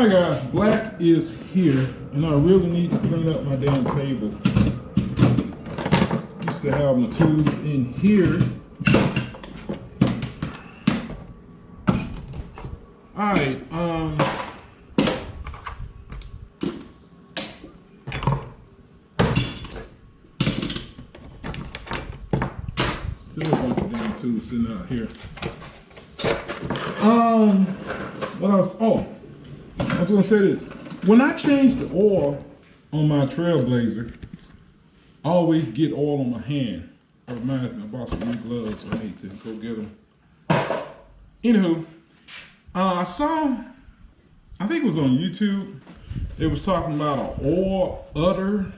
Alright guys, black is here, and I really need to clean up my damn table. Used to have my tools in here. Alright, still a bunch of damn tools sitting out here. What else? Oh, I was gonna say this. When I change the oil on my Trailblazer, I always get oil on my hand. It reminds me, I bought some new gloves. I need to go get them. Anywho, I saw, I think it was on YouTube, it was talking about an oil udder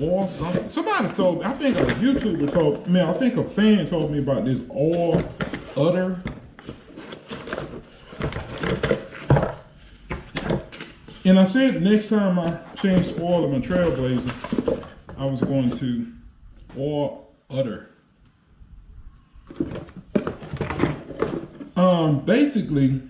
or something. Somebody told me, I think a YouTuber told me, I think a fan told me about this oil udder. And I said the next time I changed the oil of my Trailblazer, I was going to oil udder. Basically,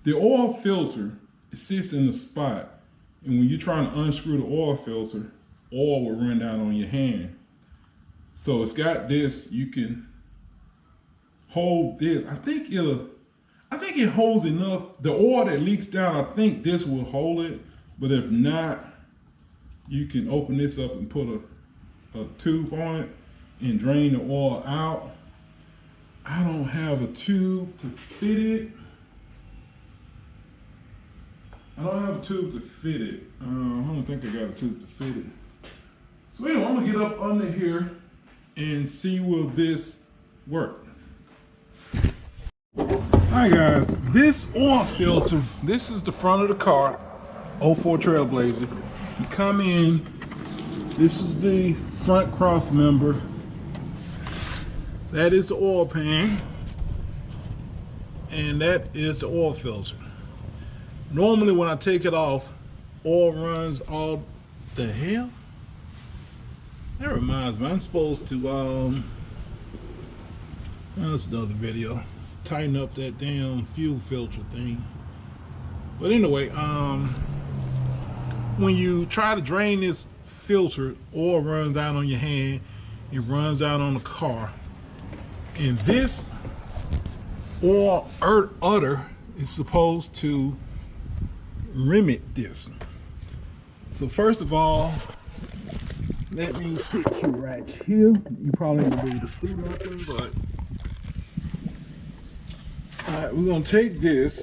the oil filter sits in the spot, and when you're trying to unscrew the oil filter, oil will run down on your hand. So it's got this, you can hold this. I think it holds enough. The oil that leaks down, I think this will hold it, but if not, you can open this up and put a tube on it and drain the oil out. I don't have a tube to fit it. I don't have a tube to fit it. I don't think I got a tube to fit it. So anyway, I'm gonna get up under here and see will this work. Hi guys, this oil filter, this is the front of the car, 04 Trailblazer. You come in, this is the front cross member. That is the oil pan, and that is the oil filter. Normally when I take it off, oil runs all the hell? That reminds me, I'm supposed to, that's another video, tighten up that damn fuel filter thing. But anyway, when you try to drain this filter, oil runs down on your hand, it runs out on the car. And this oil udder is supposed to remedy this. So first of all, let me put you right here. You probably ain't gonna be able to see nothing, but alright, we're gonna take this.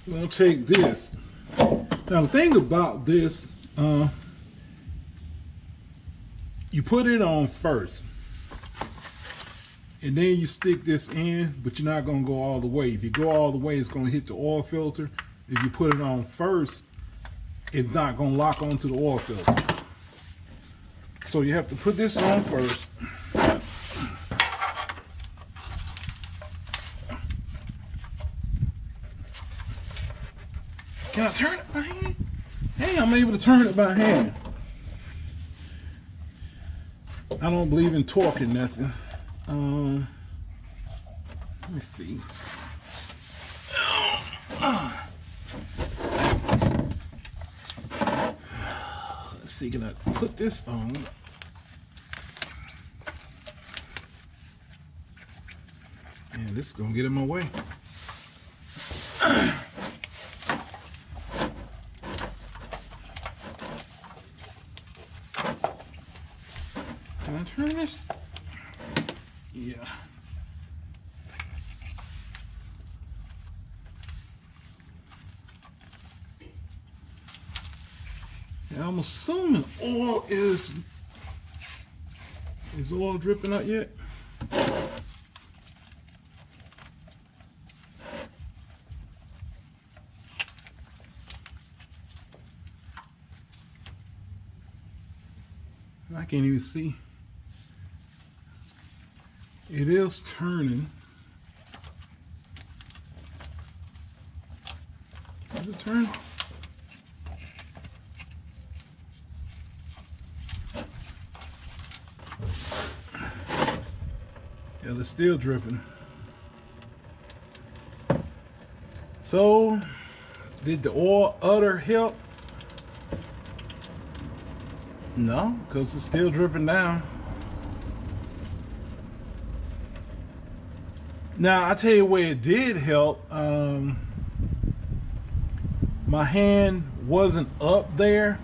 We're gonna take this. Now the thing about this, you put it on first, and then you stick this in, but you're not gonna go all the way. If you go all the way, it's gonna hit the oil filter. If you put it on first, it's not gonna lock onto the oil filter. So you have to put this on first. Can I turn it by hand? Hey, I'm able to turn it by hand. I don't believe in torquing nothing. Let me see. Let's see, can I put this on? And this is gonna get in my way. Can I turn this? Yeah. Now I'm assuming oil is oil dripping out yet? I can't even see. It is turning. Is it turning? Yeah, it's still dripping. So, did the oil udder help? No, because it's still dripping down. Now, I tell you where it did help. My hand wasn't up there,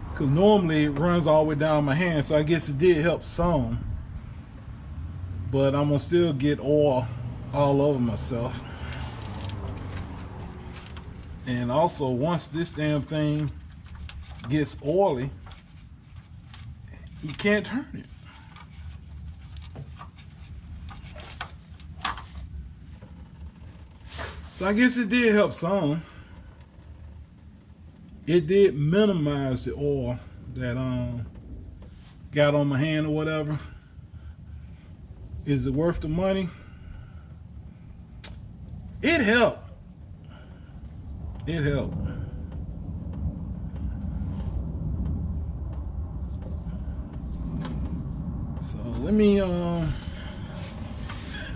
because normally it runs all the way down my hand, so I guess it did help some. But I'm gonna still get oil all over myself. And also, once this damn thing gets oily, you can't turn it. So I guess it did help some. It did minimize the oil that got on my hand or whatever. Is it worth the money? It helped. It helped. So let me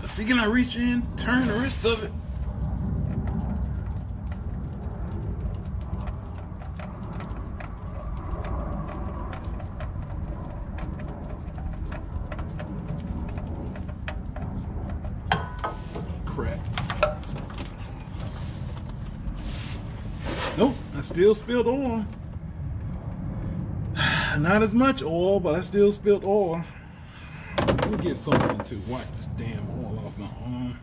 see, can I reach in, turn the rest of it? Crap. Nope, I still spilled oil. Not as much oil, but I still spilled oil. Let me get something to wipe this damn oil off my arm.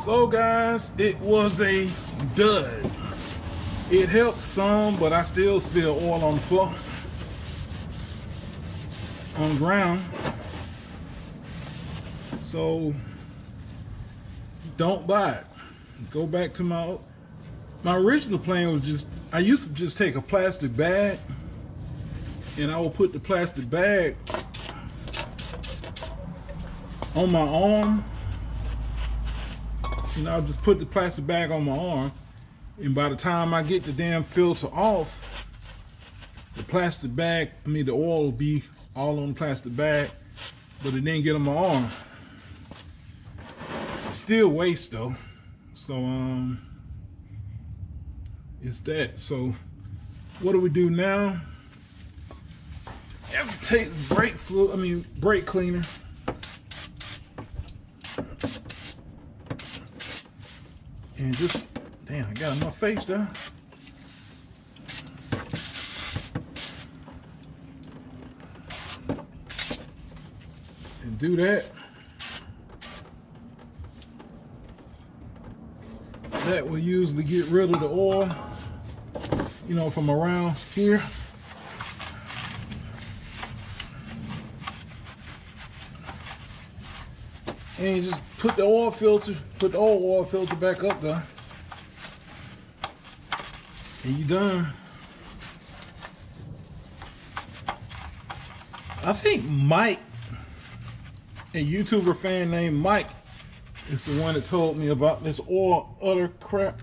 So guys, it was a dud. It helped some, but I still spilled oil on the floor, on the ground. So don't buy it. Go back to my original plan was just, I used to just take a plastic bag and I would put the plastic bag on my arm. And I'll just put the plastic bag on my arm, and by the time I get the damn filter off, the plastic bag, the oil will be all on the plastic bag, but it didn't get on my arm. It's still waste though. So it's that. So what do we do now? You have to take brake fluid, brake cleaner. And just, damn, I got enough face there. And do that. That will usually get rid of the oil, from around here. And you just put the oil filter, back up there. And you done. I think Mike, a YouTuber fan named Mike, is the one that told me about this oil udder crap.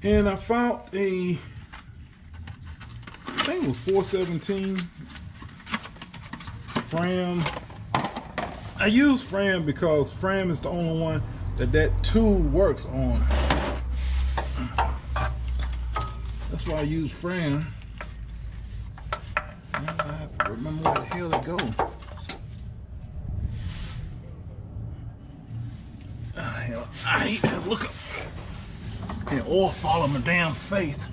And I found I think it was 417 Fram. I use Fram because Fram is the only one that tool works on. That's why I use Fram. Now I have to remember where the hell it goes. Hell, I hate to look up and oil fall on my damn face.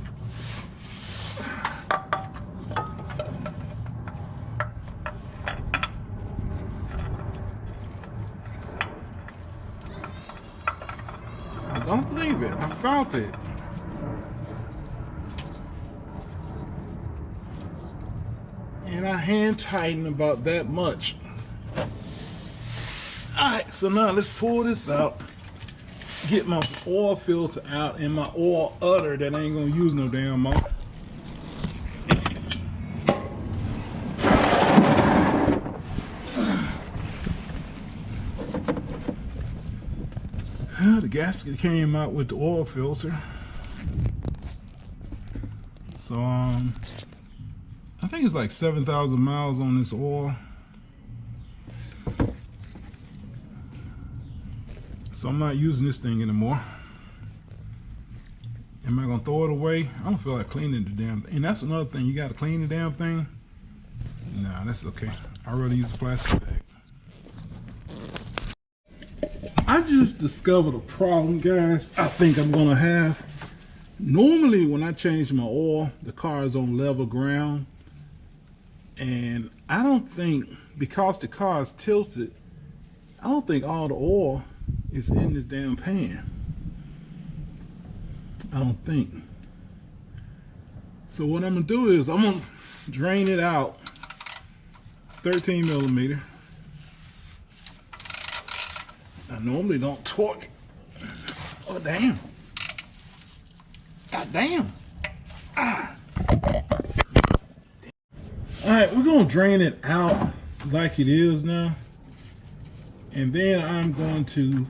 Don't believe it. I found it. And I hand tighten about that much. Alright, so now let's pull this out. Get my oil filter out and my oil udder that I ain't gonna use no damn more. gasket came out with the oil filter. So I think it's like 7,000 miles on this oil. So I'm not using this thing anymore. Am I gonna throw it away? I don't feel like cleaning the damn thing. And that's another thing, you gotta clean the damn thing. Nah, that's okay. I'd rather use a plastic bag. I just discovered a problem, guys, I think I'm gonna have. Normally when I change my oil, the car is on level ground. And I don't think, because the car is tilted, I don't think all the oil is in this damn pan. I don't think. So what I'm gonna do is I'm gonna drain it out 13 millimeter. I normally don't torque. Oh damn. God damn. Ah. Alright, we're gonna drain it out like it is now. And then I'm going to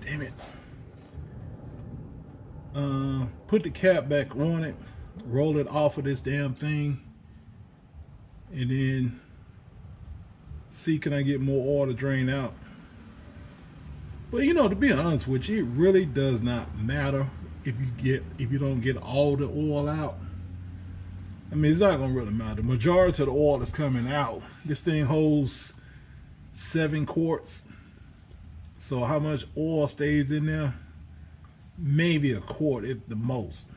damn it. Put the cap back on it, roll it off of this damn thing, and then see can I get more oil to drain out. But you know, to be honest with you, it really does not matter if you don't get all the oil out. I mean, it's not gonna really matter. The majority of the oil is coming out. This thing holds 7 quarts. So how much oil stays in there? Maybe a quart at the most.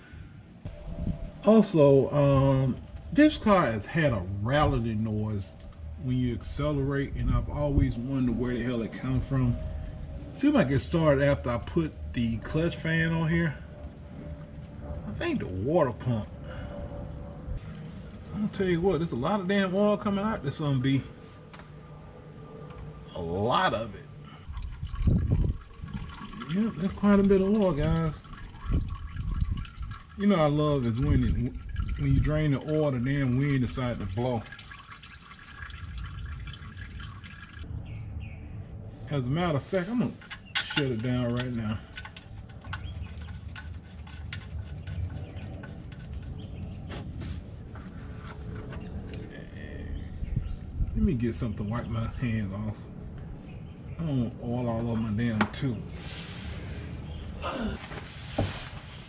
Also, this car has had a rattling noise when you accelerate, and I've always wondered where the hell it comes from. Seems like it started after I put the clutch fan on here. I think the water pump. I'm gonna tell you what, there's a lot of damn oil coming out. This gonna be a lot of it. Yep, that's quite a bit of oil, guys. You know, I love is when you drain the oil, the damn wind decide to blow. As a matter of fact, I'm gonna shut it down right now. Let me get something to wipe my hands off. I don't want oil all over my damn tube.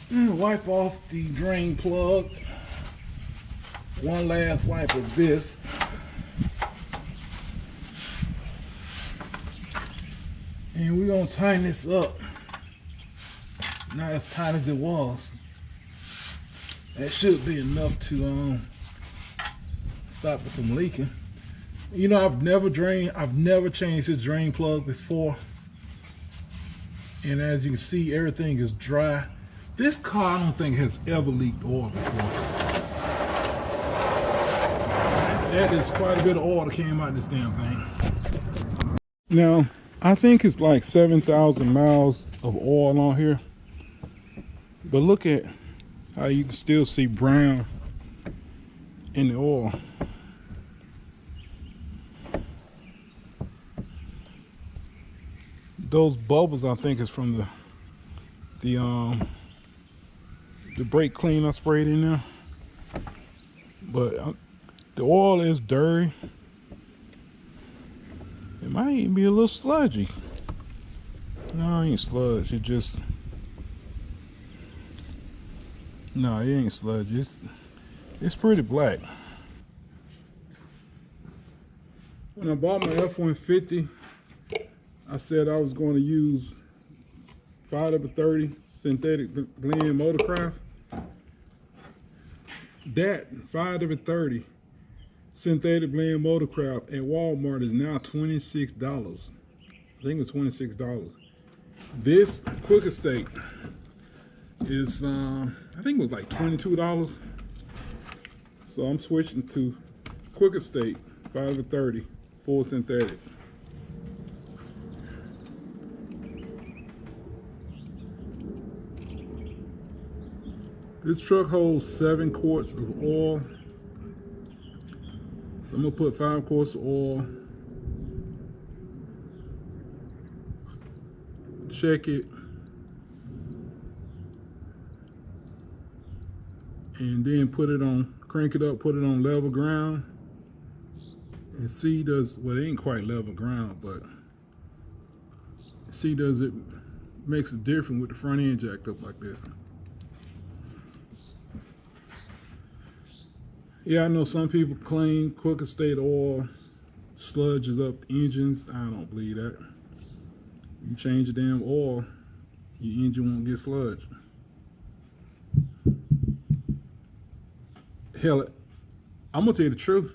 And wipe off the drain plug. One last wipe of this. And we're gonna tighten this up. Not as tight as it was. That should be enough to stop it from leaking. You know, I've never changed this drain plug before. And as you can see, everything is dry. This car, I don't think has ever leaked oil before. That is quite a bit of oil that came out of this damn thing. Now, I think it's like 7,000 miles of oil on here. But look at how you can still see brown in the oil. Those bubbles, I think, is from the brake clean I sprayed in there. But the oil is dirty. It might even be a little sludgy. No, it ain't sludge. It just... No, it ain't sludge. It's pretty black. When I bought my F-150, I said I was going to use 5/30 synthetic blend motorcraft. That 5/30 synthetic blend motorcraft at Walmart is now $26. I think it was $26. This Quick Estate is I think it was like $22. So I'm switching to Quick Estate 5/30 full synthetic. This truck holds 7 quarts of oil. So I'm gonna put 5 quarts of oil, check it, and then put it on, crank it up, put it on level ground, and see does, well, it ain't quite level ground, but see does it makes it different with the front end jacked up like this. Yeah, I know some people claim quicker state oil sludges up engines. I don't believe that. You change the damn oil, your engine won't get sludged. Hell, I'm gonna tell you the truth.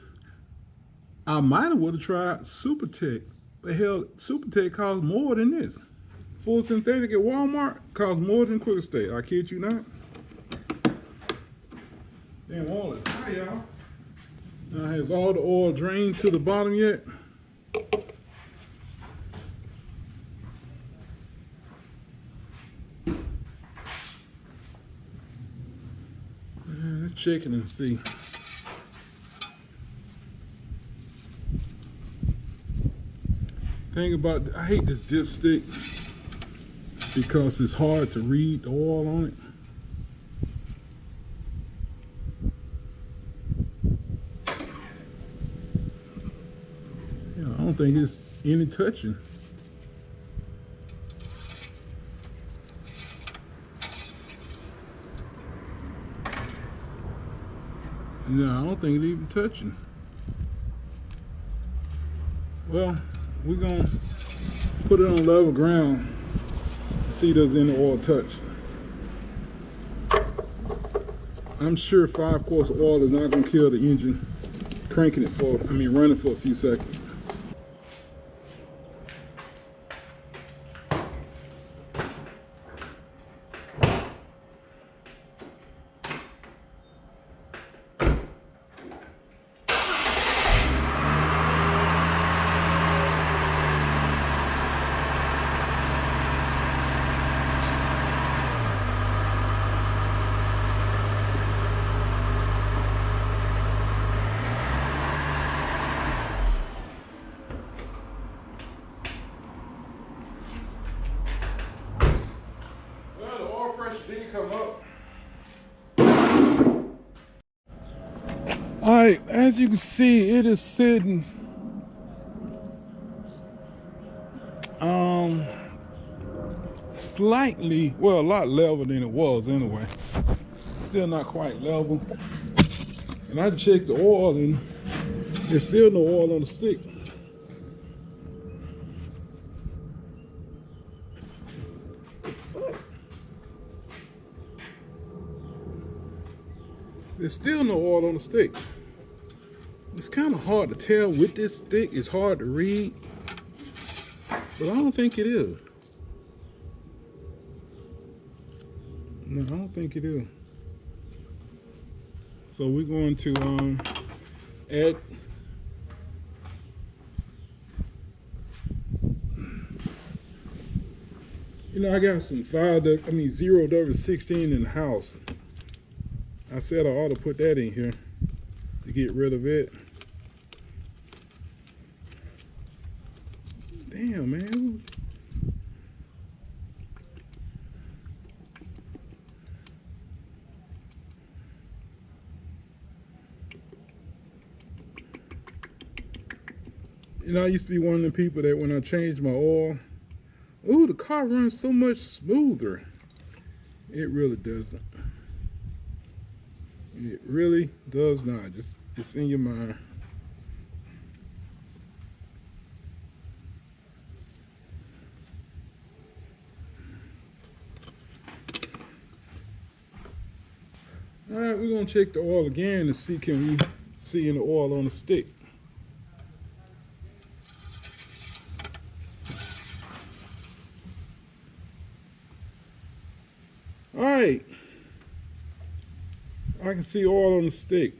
I might have would have tried Super Tech. The hell, Super Tech costs more than this. Full synthetic at Walmart costs more than Quicker State. I kid you not. Damn oil is high, y'all. Now, has all the oil drained to the bottom yet? Let's check it and see. Thing about, I hate this dipstick because it's hard to read the oil on it. I don't think it's any touching. No, I don't think it's even touching. Well, we're gonna put it on level ground and see does any oil touch. I'm sure 5 quarts of oil is not gonna kill the engine cranking it for, running for a few seconds. Did come up. All right, as you can see, it is sitting slightly, well, a lot level than it was anyway. Still not quite level. And I checked the oil and there's still no oil on the stick. There's still no oil on the stick. It's kind of hard to tell with this stick. It's hard to read, but I don't think it is. No, I don't think it is. So we're going to add I got some 0W16 in the house. I said I ought to put that in here to get rid of it. Damn, man. I used to be one of the people that when I changed my oil, ooh, the car runs so much smoother. It really doesn't. It really does not. Just it's in your mind. All right, we're gonna check the oil again to see can we see any oil on the stick. All right. I can see oil on the stick,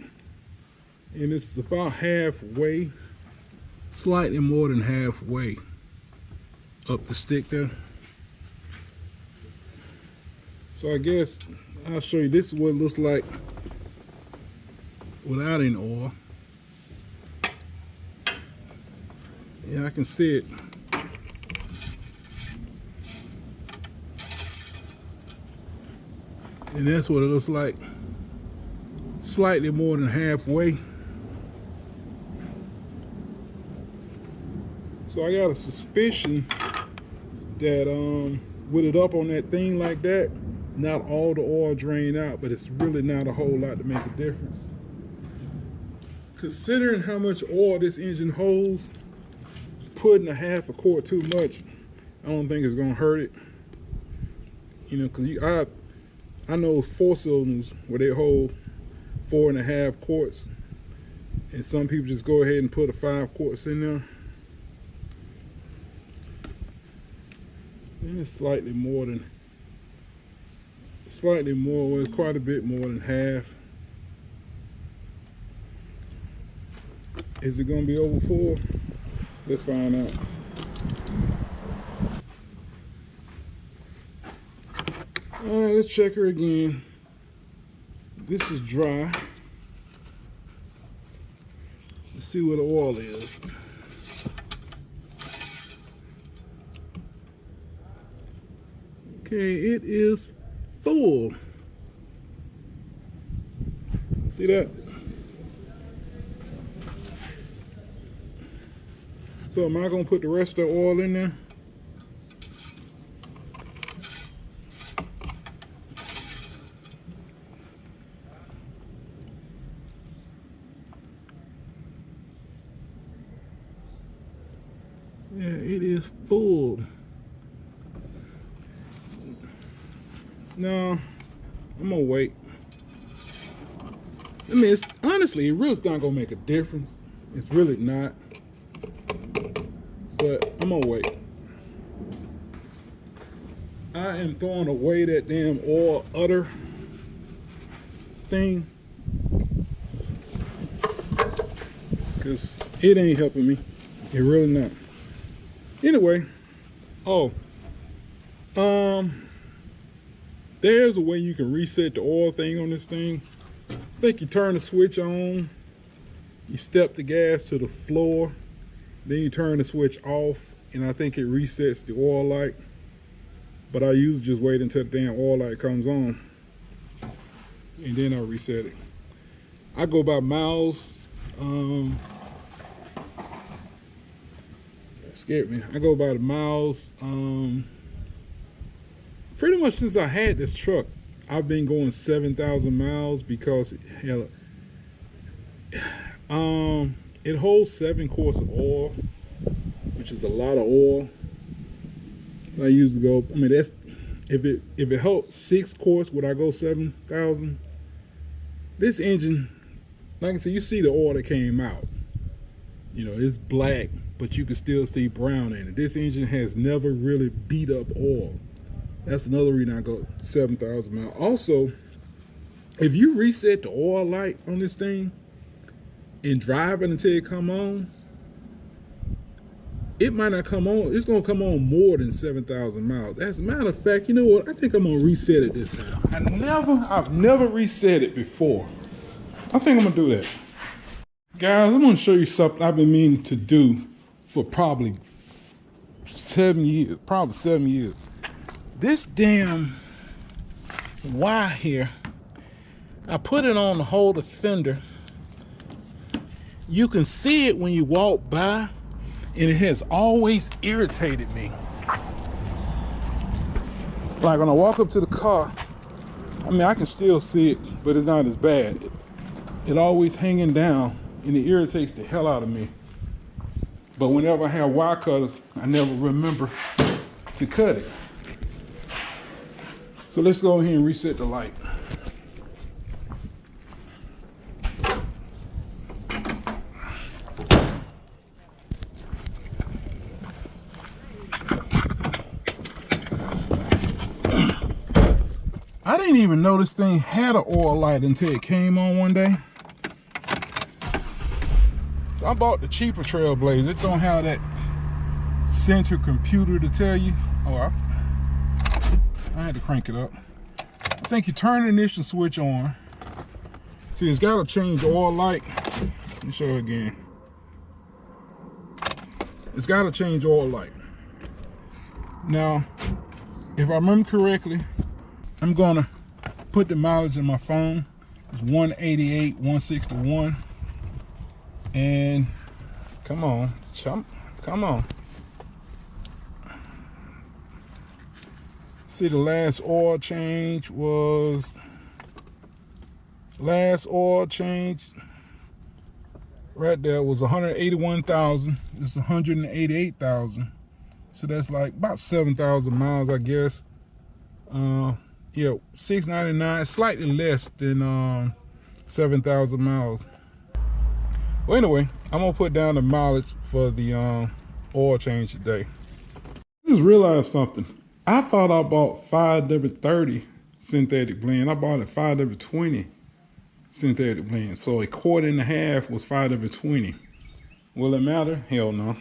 and it's about halfway, slightly more than halfway up the stick there. So I guess I'll show you, this is what it looks like without any oil. Yeah, I can see it. And that's what it looks like. Slightly more than halfway. So I got a suspicion that with it up on that thing like that, not all the oil drained out, but it's really not a whole lot to make a difference. Considering how much oil this engine holds, putting a half a quart too much, I don't think it's gonna hurt it. You know, because I know 4 cylinders where they hold 4.5 quarts, and some people just go ahead and put a 5 quarts in there. And it's slightly more, well, it's quite a bit more than half. Is it gonna be over 4? Let's find out. All right, let's check her again. This is dry. Let's see what the oil is. Okay, it is full. See that? So am I gonna put the rest of the oil in there? Yeah, it is full. No, I'm gonna wait. I mean, honestly, it really's not gonna make a difference. It's really not. But I'm gonna wait. I am throwing away that damn oil udder thing, because it ain't helping me. It really not. Anyway, there's a way you can reset the oil thing on this thing. I think you turn the switch on, you step the gas to the floor, then you turn the switch off, and I think it resets the oil light. But I usually just wait until the damn oil light comes on, and then I reset it. I go by miles. Scared me. I go by the miles. Pretty much since I had this truck, I've been going 7,000 miles because it holds 7 quarts of oil, which is a lot of oil. So I usually go, I mean, that's, if it held 6 quarts, would I go 7,000? This engine, like I said, you see the oil that came out. You know, it's black, but you can still see brown in it. This engine has never really beat up oil. That's another reason I go 7,000 miles. Also, if you reset the oil light on this thing and drive it until it come on, it might not come on. It's gonna come on more than 7,000 miles. As a matter of fact, you know what? I think I'm gonna reset it this time. I've never reset it before. I think I'm gonna do that. Guys, I'm gonna show you something I've been meaning to do for probably 7 years. This damn wire here, I put it on to hold the fender. You can see it when you walk by, and it has always irritated me. Like when I walk up to the car, I mean, I can still see it, but it's not as bad. It always hanging down, and it irritates the hell out of me. But whenever I have wire cutters, I never remember to cut it. So let's go ahead and reset the light. I didn't even know this thing had an oil light until it came on one day. So I bought the cheaper Trailblazer. It don't have that center computer to tell you. Oh, I had to crank it up. I think you turn the ignition switch on. See, it's got to change oil light. Let me show you again. It's got to change oil light. Now, if I remember correctly, I'm gonna put the mileage in my phone. It's 188, 161. And come on, chump, come on. See, the last oil change right there was 181,000. It's 188,000. So that's like about 7,000 miles, I guess. Yeah, 699, slightly less than 7,000 miles. Well, anyway, I'm gonna put down the mileage for the oil change today. I just realized something. I thought I bought 5W30 synthetic blend. I bought a 5W20 synthetic blend. So a quart and a half was 5W20. Will it matter? Hell no.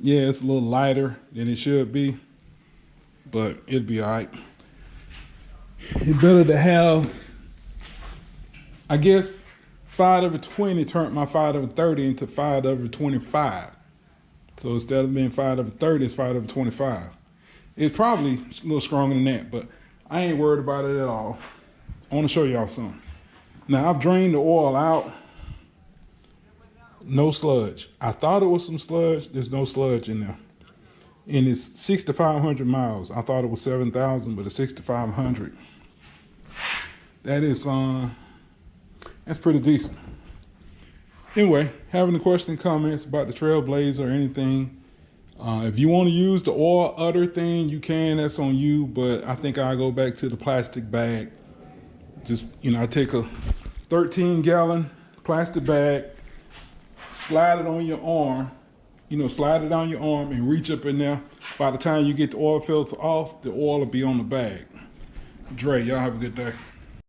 Yeah, it's a little lighter than it should be, but it'll be all right. It's better to have, I guess, 5W20 turned my 5W30 into 5W25. So instead of being 5W30, it's 5W25. It's probably a little stronger than that, but I ain't worried about it at all. I want to show y'all something. Now, I've drained the oil out. No sludge. I thought it was some sludge. There's no sludge in there. And it's 6,500 miles. I thought it was 7,000, but it's 6,500. That is, that's pretty decent. Anyway, having any questions, comments about the Trailblazer or anything, if you want to use the oil udder thing, you can. That's on you. But I think I'll go back to the plastic bag. Just, I take a 13-gallon plastic bag, slide it on your arm, slide it down your arm and reach up in there. By the time you get the oil filter off, the oil will be on the bag. Dre, y'all have a good day.